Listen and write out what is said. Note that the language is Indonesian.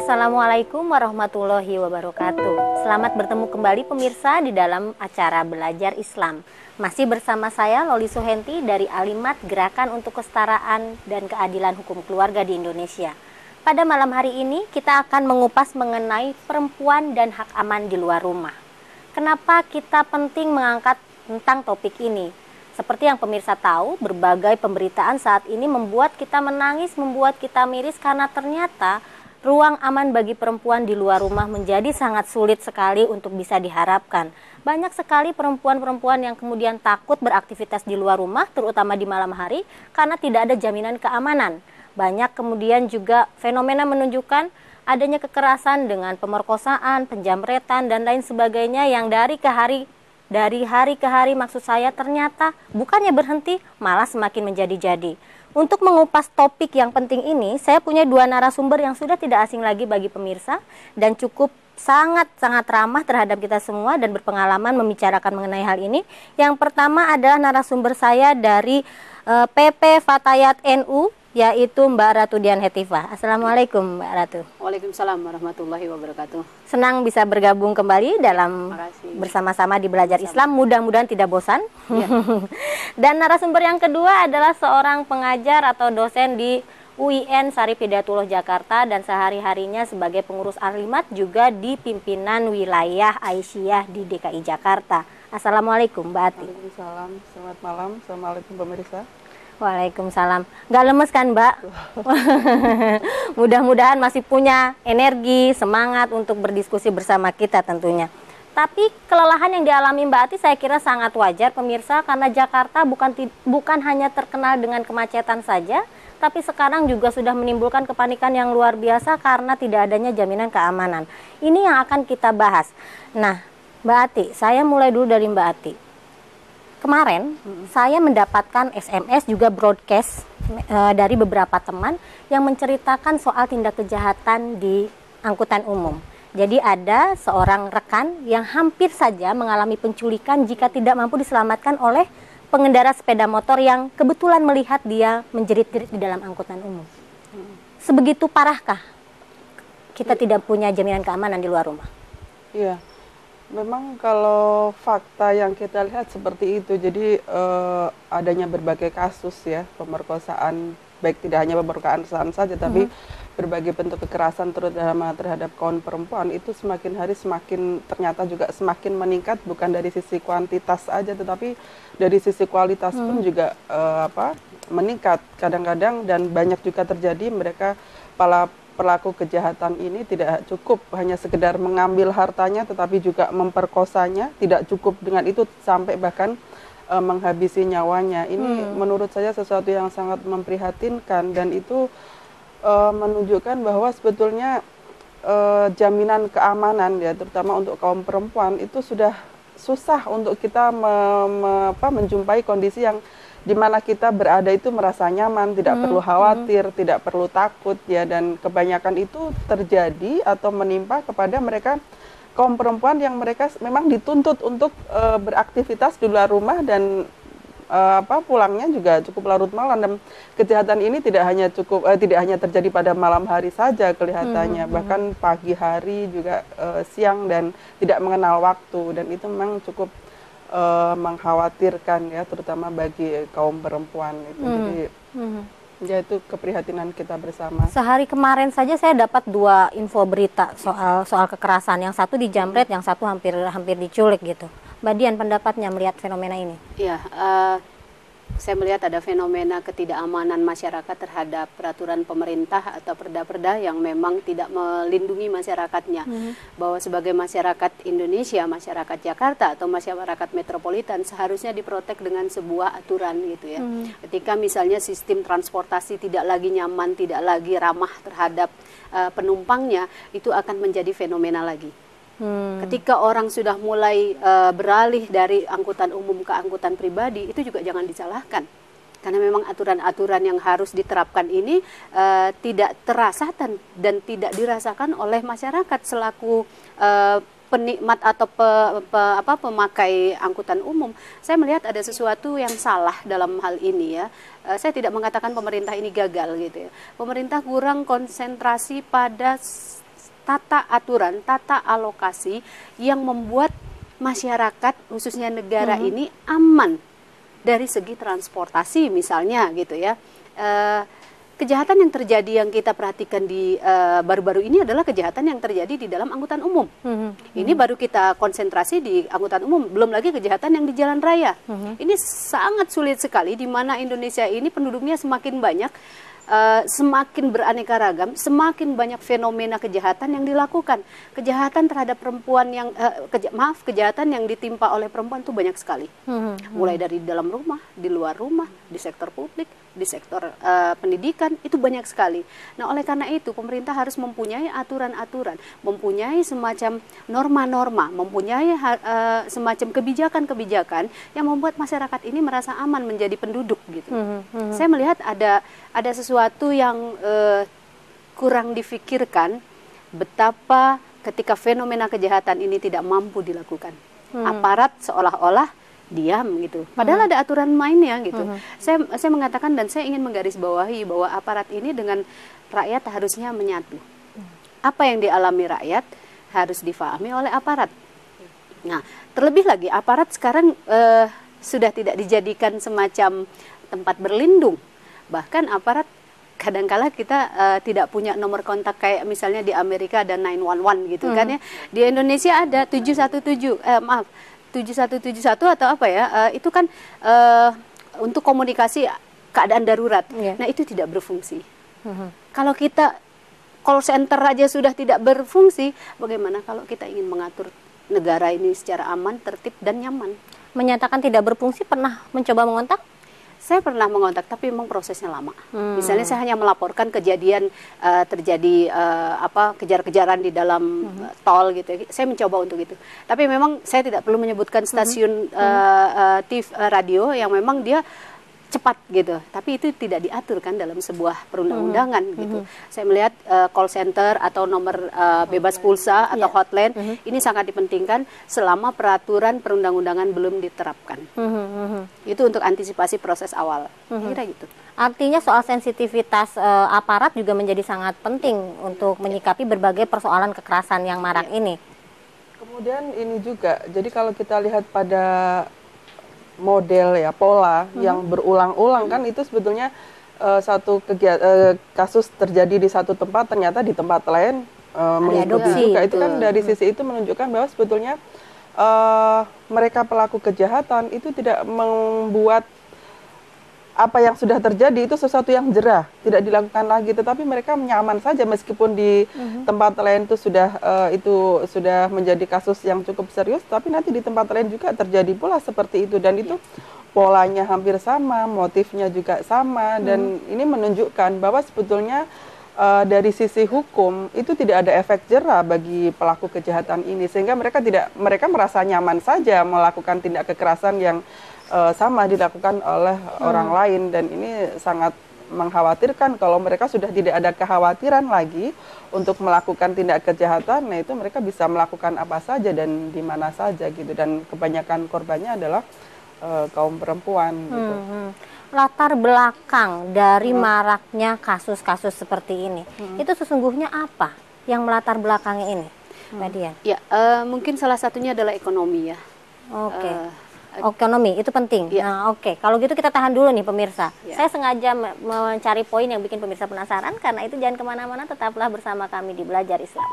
Assalamualaikum warahmatullahi wabarakatuh. Selamat bertemu kembali pemirsa di dalam acara Belajar Islam. Masih bersama saya Loli Suhenti dari Alimat Gerakan untuk Kesetaraan dan Keadilan Hukum Keluarga di Indonesia. Pada malam hari ini kita akan mengupas mengenai perempuan dan hak aman di luar rumah. Kenapa kita penting mengangkat tentang topik ini? Seperti yang pemirsa tahu, berbagai pemberitaan saat ini membuat kita menangis, membuat kita miris karena ternyata ruang aman bagi perempuan di luar rumah menjadi sangat sulit sekali untuk bisa diharapkan. Banyak sekali perempuan-perempuan yang kemudian takut beraktivitas di luar rumah, terutama di malam hari, karena tidak ada jaminan keamanan. Banyak kemudian juga fenomena menunjukkan adanya kekerasan dengan pemerkosaan, penjamretan, dan lain sebagainya yang dari hari ke hari maksud saya ternyata bukannya berhenti, malah semakin menjadi-jadi. Untuk mengupas topik yang penting ini, saya punya dua narasumber yang sudah tidak asing lagi bagi pemirsa dan cukup sangat-sangat ramah terhadap kita semua dan berpengalaman membicarakan mengenai hal ini. Yang pertama adalah narasumber saya dari PP Fatayat NU, yaitu Mbak Ratu Dian Hetifah. Assalamualaikum Mbak Ratu. Waalaikumsalam warahmatullahi wabarakatuh. Senang bisa bergabung kembali dalam bersama-sama di Belajar Islam. Mudah-mudahan tidak bosan. Ya. Dan narasumber yang kedua adalah seorang pengajar atau dosen di UIN Syarif Hidayatullah Jakarta dan sehari-harinya sebagai pengurus Alimat juga di pimpinan wilayah Aisyah di DKI Jakarta. Assalamualaikum Mbak Ati. Waalaikumsalam. Selamat malam. Assalamualaikum pemirsa. Waalaikumsalam. Nggak lemes kan Mbak? Mudah-mudahan masih punya energi, semangat untuk berdiskusi bersama kita tentunya. Tapi kelelahan yang dialami Mbak Ati saya kira sangat wajar pemirsa, karena Jakarta bukan hanya terkenal dengan kemacetan saja, tapi sekarang juga sudah menimbulkan kepanikan yang luar biasa karena tidak adanya jaminan keamanan. Ini yang akan kita bahas. Nah Mbak Ati, saya mulai dulu dari Mbak Ati. Kemarin saya mendapatkan SMS juga broadcast dari beberapa teman yang menceritakan soal tindak kejahatan di angkutan umum. Jadi ada seorang rekan yang hampir saja mengalami penculikan jika tidak mampu diselamatkan oleh pengendara sepeda motor yang kebetulan melihat dia menjerit-jerit di dalam angkutan umum. Sebegitu parahkah kita tidak punya jaminan keamanan di luar rumah? Iya. Memang kalau fakta yang kita lihat seperti itu, jadi adanya berbagai kasus ya, pemerkosaan, baik tidak hanya pemerkosaan saja, tapi berbagai bentuk kekerasan terutama terhadap kaum perempuan itu semakin hari semakin ternyata juga semakin meningkat, bukan dari sisi kuantitas aja, tetapi dari sisi kualitas pun juga meningkat kadang-kadang, dan banyak juga terjadi mereka pelaku kejahatan ini tidak cukup hanya sekedar mengambil hartanya, tetapi juga memperkosanya. Tidak cukup dengan itu, sampai bahkan menghabisi nyawanya. Ini menurut saya sesuatu yang sangat memprihatinkan, dan itu menunjukkan bahwa sebetulnya jaminan keamanan ya, terutama untuk kaum perempuan itu sudah susah untuk kita menjumpai kondisi yang dimana kita berada itu merasa nyaman, tidak perlu khawatir, tidak perlu takut ya, dan kebanyakan itu terjadi atau menimpa kepada mereka kaum perempuan yang mereka memang dituntut untuk beraktivitas di luar rumah, dan pulangnya juga cukup larut malam. Dan kejahatan ini tidak hanya terjadi pada malam hari saja kelihatannya, bahkan pagi hari juga, siang, dan tidak mengenal waktu, dan itu memang cukup mengkhawatirkan ya, terutama bagi kaum perempuan itu. Jadi ya, itu keprihatinan kita bersama. Sehari kemarin saja saya dapat dua info berita soal kekerasan, yang satu dijamret, yang satu hampir diculik gitu. Mbak Dian, pendapatnya melihat fenomena ini? Iya, saya melihat ada fenomena ketidakamanan masyarakat terhadap peraturan pemerintah atau perda-perda yang memang tidak melindungi masyarakatnya. Bahwa sebagai masyarakat Indonesia, masyarakat Jakarta atau masyarakat metropolitan seharusnya diprotek dengan sebuah aturan gitu ya. Ketika misalnya sistem transportasi tidak lagi nyaman, tidak lagi ramah terhadap penumpangnya, itu akan menjadi fenomena lagi. Ketika orang sudah mulai beralih dari angkutan umum ke angkutan pribadi, itu juga jangan disalahkan. Karena memang aturan-aturan yang harus diterapkan ini tidak terasa dan tidak dirasakan oleh masyarakat selaku penikmat atau pemakai angkutan umum. Saya melihat ada sesuatu yang salah dalam hal ini ya. Saya tidak mengatakan pemerintah ini gagal gitu ya. Pemerintah kurang konsentrasi pada tata aturan, tata alokasi yang membuat masyarakat khususnya negara ini aman dari segi transportasi misalnya gitu ya. Kejahatan yang terjadi yang kita perhatikan di baru-baru ini adalah kejahatan yang terjadi di dalam angkutan umum. Ini baru kita konsentrasi di angkutan umum, belum lagi kejahatan yang di jalan raya. Ini sangat sulit sekali, di mana Indonesia ini penduduknya semakin banyak, semakin beraneka ragam, semakin banyak fenomena kejahatan yang dilakukan. Kejahatan terhadap perempuan yang, kejahatan yang ditimpa oleh perempuan itu banyak sekali. Mulai dari dalam rumah, di luar rumah, di sektor publik, di sektor pendidikan, itu banyak sekali. Nah, oleh karena itu pemerintah harus mempunyai aturan-aturan, mempunyai semacam norma-norma, mempunyai semacam kebijakan-kebijakan yang membuat masyarakat ini merasa aman menjadi penduduk gitu. Saya melihat ada sesuatu yang kurang difikirkan, betapa ketika fenomena kejahatan ini tidak mampu dilakukan. Aparat seolah-olah diam gitu. Padahal ada aturan mainnya gitu. Saya mengatakan dan saya ingin menggarisbawahi bahwa aparat ini dengan rakyat harusnya menyatu. Apa yang dialami rakyat harus difahami oleh aparat. Nah, terlebih lagi aparat sekarang sudah tidak dijadikan semacam tempat berlindung. Bahkan aparat kadangkala kita tidak punya nomor kontak kayak misalnya di Amerika ada 911 gitu kan ya. Di Indonesia ada 7171 atau apa ya, itu kan untuk komunikasi keadaan darurat. Nah, itu tidak berfungsi. Kalau kita call center aja sudah tidak berfungsi, bagaimana kalau kita ingin mengatur negara ini secara aman, tertib, dan nyaman? Menyatakan tidak berfungsi, pernah mencoba mengontak? Saya pernah mengontak, tapi memang prosesnya lama. Misalnya saya hanya melaporkan kejadian terjadi kejar-kejaran di dalam tol gitu. Saya mencoba untuk itu. Tapi memang saya tidak perlu menyebutkan stasiun TV radio yang memang dia cepat gitu. Tapi itu tidak diatur kan dalam sebuah perundang-undangan gitu. Saya melihat call center atau nomor bebas pulsa atau hotline ini sangat dipentingkan selama peraturan perundang-undangan belum diterapkan. Itu untuk antisipasi proses awal. Kira gitu. Artinya soal sensitivitas aparat juga menjadi sangat penting untuk menyikapi berbagai persoalan kekerasan yang marak ini. Kemudian ini juga, jadi kalau kita lihat pada model ya, pola yang berulang-ulang kan itu sebetulnya satu kasus terjadi di satu tempat, ternyata di tempat lain mengikuti juga. Itu kan dari sisi itu menunjukkan bahwa sebetulnya mereka pelaku kejahatan itu tidak membuat apa yang sudah terjadi itu sesuatu yang jerah, tidak dilakukan lagi, tetapi mereka nyaman saja meskipun di tempat lain itu sudah menjadi kasus yang cukup serius, tapi nanti di tempat lain juga terjadi pula seperti itu, dan itu polanya hampir sama, motifnya juga sama, dan ini menunjukkan bahwa sebetulnya dari sisi hukum itu tidak ada efek jera bagi pelaku kejahatan ini, sehingga mereka merasa nyaman saja melakukan tindak kekerasan yang sama dilakukan oleh orang lain, dan ini sangat mengkhawatirkan. Kalau mereka sudah tidak ada kekhawatiran lagi untuk melakukan tindak kejahatan, nah itu mereka bisa melakukan apa saja dan di mana saja gitu, dan kebanyakan korbannya adalah kaum perempuan gitu. Latar belakang dari maraknya kasus-kasus seperti ini, itu sesungguhnya apa yang melatar belakangnya ini, Mbak Dian? Ya, mungkin salah satunya adalah ekonomi ya. Ekonomi itu penting. Nah, kalau gitu kita tahan dulu nih pemirsa. Saya sengaja mencari poin yang bikin pemirsa penasaran, karena itu jangan kemana-mana, tetaplah bersama kami di Belajar Islam.